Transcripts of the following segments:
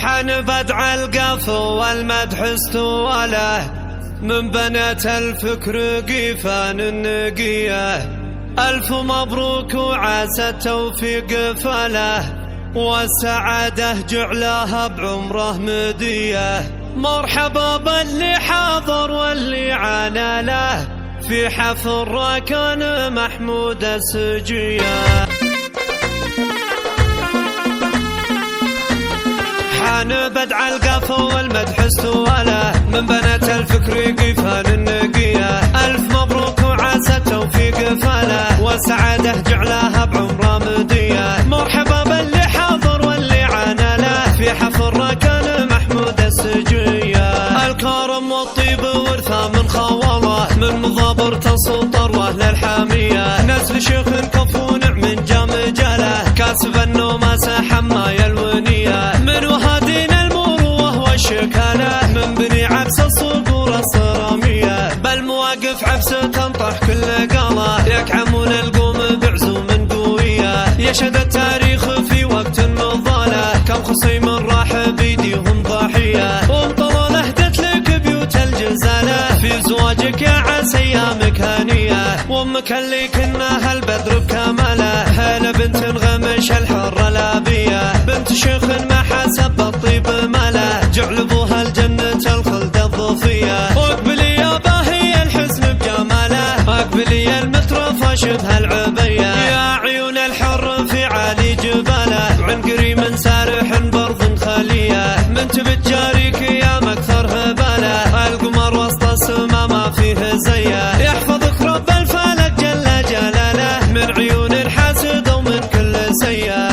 حان بدع القف والمدح استواله، من بنات الفكر قيفان النقية. ألف مبروك وعسى التوفيق فله، والسعادة جعلها بعمره مدية. مرحبا باللي حاضر واللي عانى له، في حفل راكان محمود السجية. حان بدع القف والمدح استواله، من بنات الفكر قيفان النقية. ألف مبروك وعسى التوفيق فله، والسعادة جعلها بعمره مدية. مرحبا باللي حاضر واللي عانى له، في حفل راكان محمود السجية. الكرم والطيب ورثة من خوله، من مضابر تصل طروه للحامية. نسل شيخ كفو نعم جام جاله، كاسب النوماس حماية الونية. من وهادين المروه والشكالة، من بني عبس الصقور الصرامية. بالمواقف عبس تنطح كل قاله، يكعمون القوم بعزوم قوية. يشهد التاريخ في وقت مضاله، كم خصيم راح بيديهم ضحية. وانطلال اهدت لك بيوت الجزالة، في زواجك يا عسى ايامك هانية. وامك اللي كناها البدر بكماله، هلا بنت غمش الحرة الابية. بنت شيخ ما حسب الطيب ماله، جعل ابوها الجنة الخلد الضفية. واقبلي يا باهي الحسن بجماله، واقبلي يا المترفة شبه العبية. يا عيون الحر في عالي جباله، عنقري من سارح برض خلية. من تبت جاريك يا مكثر هباله، القمر وسط السما ما فيه زيه. يحفظك رب الفلك جل جلاله، من عيون الحاسد ومن كل سيه.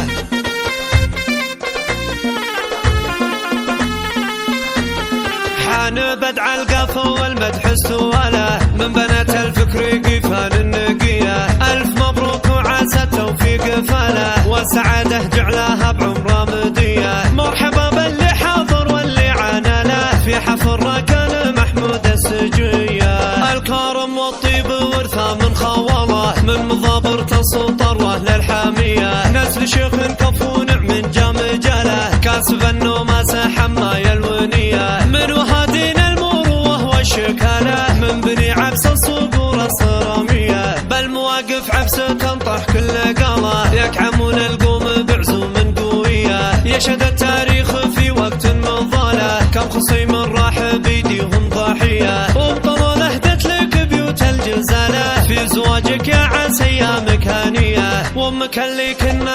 حان بدع القف والمدح استواله، من بنات الفكر قيفان النقية. ألف مبروك وعسى التوفيق فله، والسعادة جعلها بعمره مدية. مرحبا باللي حاضر واللي عانى له، في حفل راكان محمود السجية. الكرم والطيب ورثة من خوله، من مضابر تصل طروه للحامية. نسل شيخ كفو نعم جام جاله، كاسب النوماس حماية الونية. من وهادين المروه والشكالة، من بني عبس الصقور الصرامية. بالمواقف عبس تنطح كل قاله، يكعمون القوم بعزوم قوية. يشهد التاريخ في وقت مضاله، كم خصيم راح بيديهم ضحية. وانطلال اهدت لك بيوت الجزالة، في زواجك يا عسى ايامك هانية. وامك اللي كنا